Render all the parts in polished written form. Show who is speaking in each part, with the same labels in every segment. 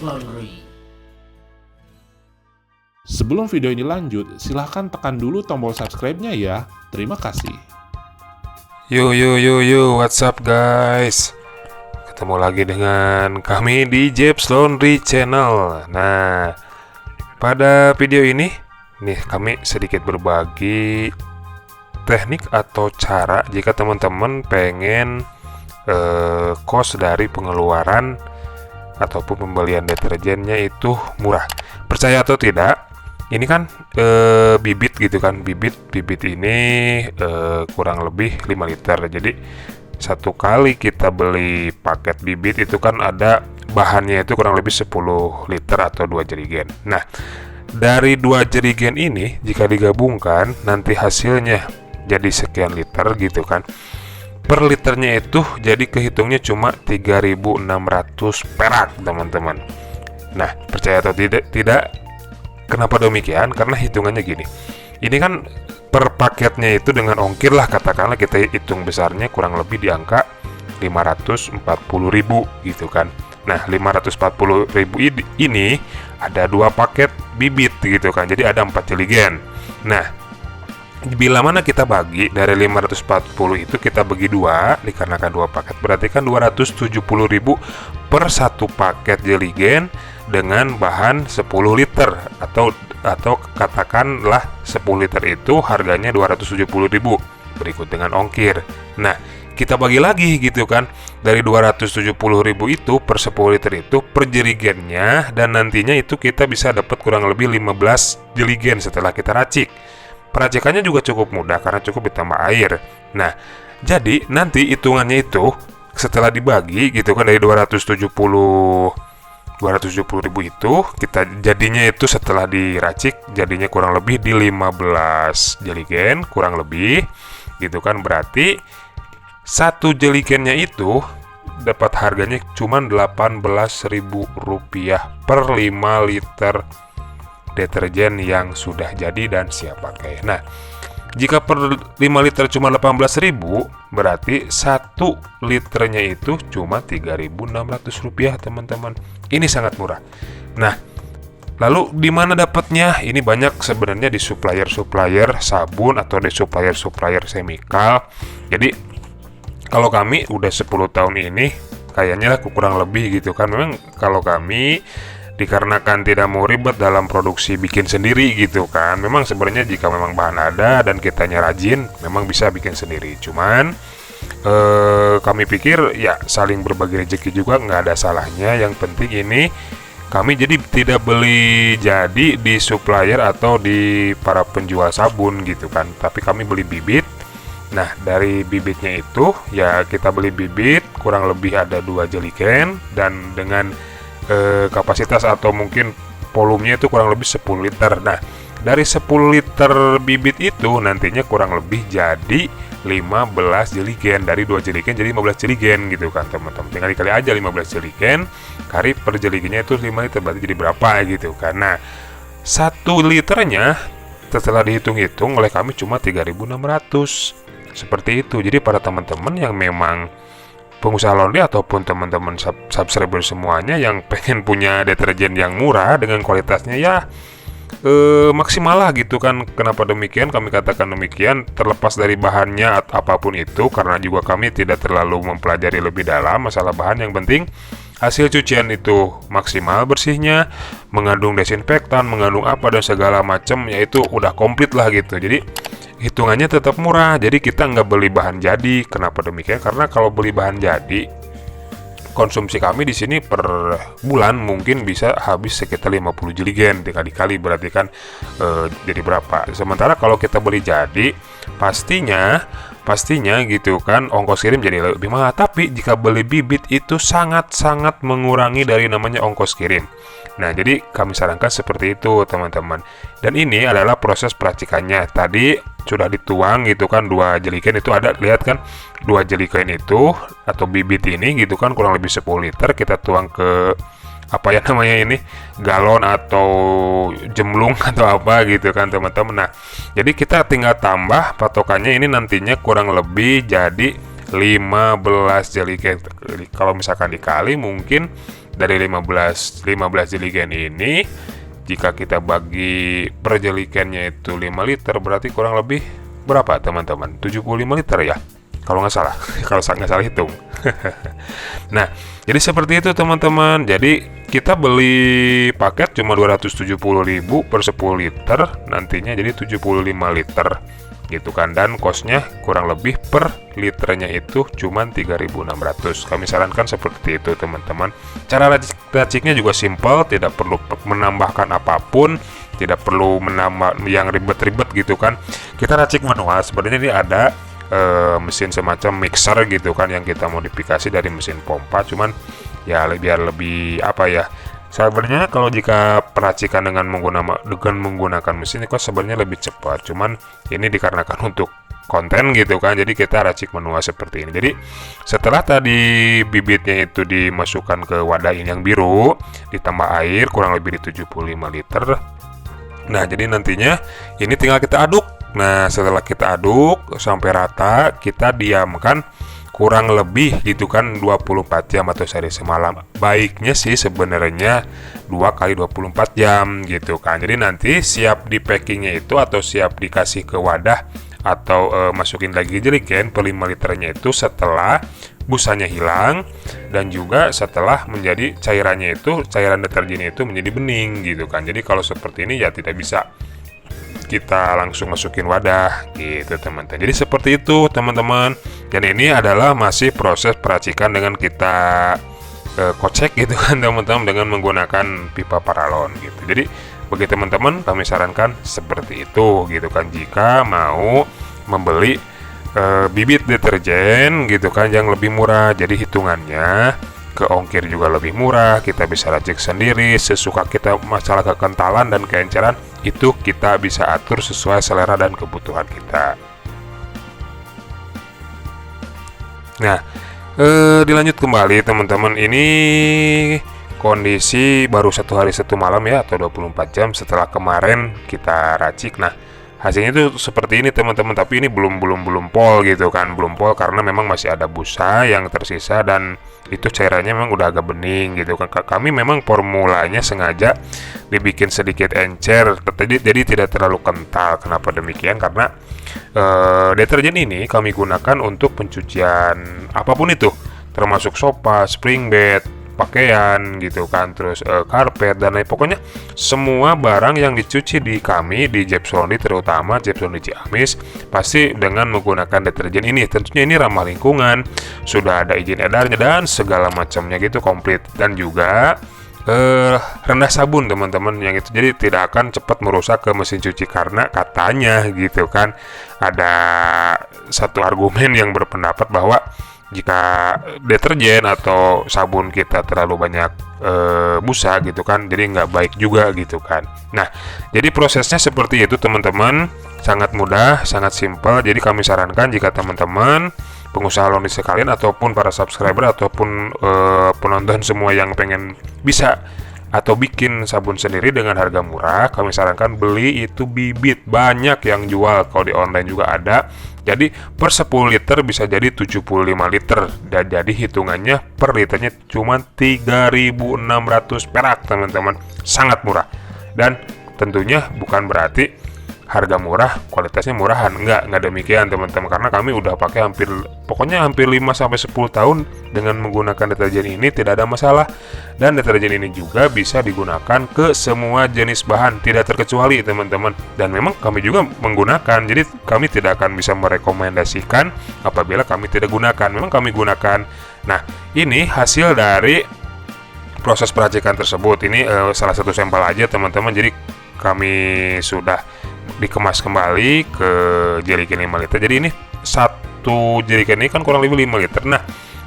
Speaker 1: Laundry.
Speaker 2: Sebelum video ini lanjut, silahkan tekan dulu tombol subscribe-nya ya. Terima kasih.
Speaker 3: Yo, what's up guys? Ketemu lagi dengan kami di Jeps Laundry Channel. Nah, pada video ini, nih kami sedikit berbagi teknik atau cara jika teman-teman pengen cost dari pengeluaran ataupun pembelian deterjennya itu murah. Percaya atau tidak, ini kan bibit gitu kan, bibit ini kurang lebih 5 liter. Jadi satu kali kita beli paket bibit itu kan ada bahannya itu kurang lebih 10 liter atau 2 jerigen. Nah, dari 2 jerigen ini jika digabungkan nanti hasilnya jadi sekian liter gitu kan. Per liternya itu jadi kehitungnya cuma 3.600 perak teman-teman. Nah, percaya atau tidak, kenapa demikian? Karena hitungannya gini. Ini kan per paketnya itu dengan ongkir lah, katakanlah kita hitung besarnya kurang lebih di angka 540.000 gitu kan. Nah, 540.000 ini ada 2 paket bibit gitu kan. Jadi ada 4 jeligen. Nah, bila mana kita bagi dari 540 itu kita bagi 2 dikarenakan 2 paket, berarti kan 270.000 per satu paket jeligen dengan bahan 10 liter atau katakanlah 10 liter itu harganya 270.000 berikut dengan ongkir. Nah, kita bagi lagi gitu kan, dari 270.000 itu per 10 liter itu per jerigennya, dan nantinya itu kita bisa dapat kurang lebih 15 jerigen setelah kita racik. Peracikannya juga cukup mudah karena cukup ditambah air. Nah, jadi nanti hitungannya itu setelah dibagi gitu kan, dari 270.000 itu kita jadinya itu setelah diracik jadinya kurang lebih di 15 jeligen kurang lebih gitu kan. Berarti satu jeligennya itu dapat harganya cuma Rp18.000 per 5 liter deterjen yang sudah jadi dan siap pakai. Nah, jika per 5 liter cuma 18.000, berarti 1 liternya itu cuma Rp3.600 teman-teman. Ini sangat murah. Nah, lalu di mana dapatnya? Ini banyak sebenarnya di supplier sabun atau di supplier chemical. Jadi kalau kami udah 10 tahun ini kayaknya kurang lebih gitu kan. Memang kalau kami dikarenakan tidak mau ribet dalam produksi bikin sendiri gitu kan. Memang sebenarnya jika memang bahan ada dan kitanya rajin, memang bisa bikin sendiri. Cuman kami pikir ya saling berbagi rezeki juga nggak ada salahnya. Yang penting ini kami jadi tidak beli jadi di supplier atau di para penjual sabun gitu kan, tapi kami beli bibit. Nah, dari bibitnya itu ya kita beli bibit kurang lebih ada 2 jeligen dan dengan kapasitas atau mungkin volumenya itu kurang lebih 10 liter. Nah, dari 10 liter bibit itu nantinya kurang lebih jadi 15 jeligen. Dari 2 jeligen jadi 15 jeligen gitu kan teman-teman. Tinggal dikali aja 15 jeligen kali per jeligennya itu 5 liter, berarti jadi berapa gitu kan. Nah, 1 liternya setelah dihitung-hitung oleh kami cuma 3.600. Seperti itu. Jadi para teman-teman yang memang pengusaha laundry ataupun teman-teman subscriber semuanya yang pengen punya deterjen yang murah dengan kualitasnya ya maksimal lah gitu kan. Kenapa demikian? Kami katakan demikian terlepas dari bahannya atau apapun itu, karena juga kami tidak terlalu mempelajari lebih dalam masalah bahan. Yang penting hasil cucian itu maksimal bersihnya, mengandung desinfektan, mengandung apa dan segala macam, yaitu udah komplit lah gitu. Jadi hitungannya tetap murah. Jadi kita nggak beli bahan jadi. Kenapa demikian? Karena kalau beli bahan jadi, konsumsi kami di sini per bulan mungkin bisa habis sekitar 50 jeligen. Dikali-kali berarti kan jadi berapa? Sementara kalau kita beli jadi, pastinya gitu kan ongkos kirim jadi lebih mahal. Tapi jika beli bibit itu sangat-sangat mengurangi dari namanya ongkos kirim. Nah, jadi kami sarankan seperti itu teman-teman. Dan ini adalah proses peracikannya. Tadi sudah dituang gitu kan 2 jeligen itu ada, lihat kan 2 jeligen itu atau bibit ini gitu kan kurang lebih 10 liter kita tuang ke apa ya namanya ini, galon atau jemlung atau apa gitu kan teman-teman. Nah, jadi kita tinggal tambah patokannya ini nantinya kurang lebih jadi 15 jeligen. Kalau misalkan dikali mungkin dari 15 jerigen ini, jika kita bagi per jerigennya itu 5 liter, berarti kurang lebih berapa teman-teman? 75 liter ya, kalau nggak salah. Kalau nggak salah hitung. Nah, jadi seperti itu teman-teman. Jadi kita beli paket cuma 270.000 per 10 liter, nantinya jadi 75 liter gitu kan, dan kosnya kurang lebih per liternya itu cuma 3.600. Kami sarankan seperti itu teman-teman. Cara raciknya juga simpel, tidak perlu menambahkan apapun, tidak perlu menambah yang ribet-ribet gitu kan. Kita racik manual. Sebenarnya ini ada mesin semacam mixer gitu kan yang kita modifikasi dari mesin pompa, cuman ya biar lebih apa ya, sebenarnya kalau jika peracikan dengan menggunakan mesin itu sebenarnya lebih cepat, cuman ini dikarenakan untuk konten gitu kan, jadi kita racik manual seperti ini. Jadi setelah tadi bibitnya itu dimasukkan ke wadah ini yang biru, ditambah air kurang lebih di 75 liter. Nah, jadi nantinya ini tinggal kita aduk. Nah, setelah kita aduk sampai rata, kita diamkan kurang lebih gitu kan 24 jam atau sehari semalam. Baiknya sih sebenarnya 2 kali 24 jam gitu kan. Jadi nanti siap di packingnya itu atau siap dikasih ke wadah atau masukin lagi jerigen per 5 liternya itu setelah busanya hilang, dan juga setelah menjadi cairannya itu, cairan deterjennya itu menjadi bening gitu kan. Jadi kalau seperti ini ya tidak bisa kita langsung masukin wadah gitu teman-teman. Jadi seperti itu teman-teman. Dan ini adalah masih proses peracikan dengan kita kocek gitu kan teman-teman, dengan menggunakan pipa paralon gitu. Jadi bagi teman-teman kami sarankan seperti itu gitu kan, jika mau membeli bibit deterjen gitu kan yang lebih murah. Jadi hitungannya ke ongkir juga lebih murah, kita bisa racik sendiri sesuka kita. Masalah kekentalan dan keenceran itu kita bisa atur sesuai selera dan kebutuhan kita. Nah, dilanjut kembali teman-teman. Ini kondisi baru 1 hari 1 malam ya, atau 24 jam setelah kemarin kita racik. Nah, hasilnya itu seperti ini teman-teman, tapi ini belum pol gitu kan, belum pol karena memang masih ada busa yang tersisa dan itu cairannya memang udah agak bening gitu kan. Kami memang formulanya sengaja dibikin sedikit encer, jadi tidak terlalu kental. Kenapa demikian? Karena deterjen ini kami gunakan untuk pencucian apapun itu, termasuk sofa, spring bed, pakaian gitu kan, terus karpet dan lain, pokoknya semua barang yang dicuci di kami di Jeps Laundry, terutama Jeps Laundry Ciamis, pasti dengan menggunakan deterjen ini. Tentunya ini ramah lingkungan, sudah ada izin edarnya dan segala macamnya gitu, komplit. Dan juga rendah sabun teman-teman yang itu, jadi tidak akan cepat merusak ke mesin cuci, karena katanya gitu kan ada satu argumen yang berpendapat bahwa jika deterjen atau sabun kita terlalu banyak busa gitu kan, jadi nggak baik juga gitu kan. Nah, jadi prosesnya seperti itu teman-teman, sangat mudah, sangat simpel. Jadi kami sarankan jika teman-teman pengusaha laundry sekalian ataupun para subscriber ataupun penonton semua yang pengen bisa atau bikin sabun sendiri dengan harga murah, kami sarankan beli itu bibit. Banyak yang jual, kalau di online juga ada. Jadi per 10 liter bisa jadi 75 liter, dan jadi hitungannya per liternya cuma 3.600 perak teman-teman. Sangat murah. Dan tentunya bukan berarti harga murah, kualitasnya murahan. Enggak demikian teman-teman, karena kami udah pakai hampir 5-10 tahun dengan menggunakan deterjen ini, tidak ada masalah. Dan deterjen ini juga bisa digunakan ke semua jenis bahan, tidak terkecuali teman-teman. Dan memang kami juga menggunakan, jadi kami tidak akan bisa merekomendasikan apabila kami tidak gunakan. Memang kami gunakan. Nah, ini hasil dari proses peracikan tersebut. Ini salah satu sampel aja teman-teman. Jadi kami sudah dikemas kembali ke jerigen 5 liter. Jadi ini satu jerigen ini kan kurang lebih 5 liter. Nah,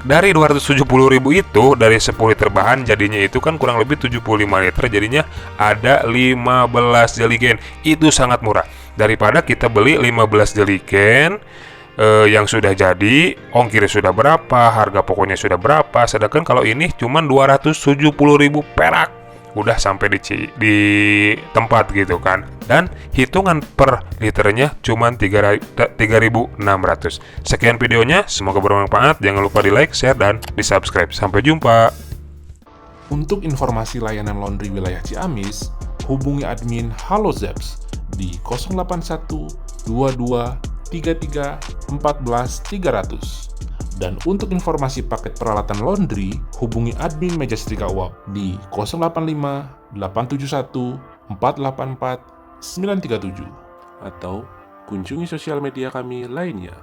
Speaker 3: dari 270.000 itu, dari 10 liter bahan jadinya itu kan kurang lebih 75 liter, jadinya ada 15 jerigen. Itu sangat murah daripada kita beli 15 jerigen yang sudah jadi, ongkirnya sudah berapa, harga pokoknya sudah berapa. Sedangkan kalau ini cuma 270.000 perak, udah sampai di tempat gitu kan. Dan hitungan per liternya cuma 3.600. Sekian videonya, semoga bermanfaat. Jangan lupa di like, share, dan di subscribe. Sampai jumpa.
Speaker 2: Untuk informasi layanan laundry wilayah Ciamis, hubungi admin Halo Zeps di 081 22 33 14 300. Dan untuk informasi paket peralatan laundry, hubungi admin Meja Setrika Uap di 085 871 484 937. Atau kunjungi sosial media kami lainnya.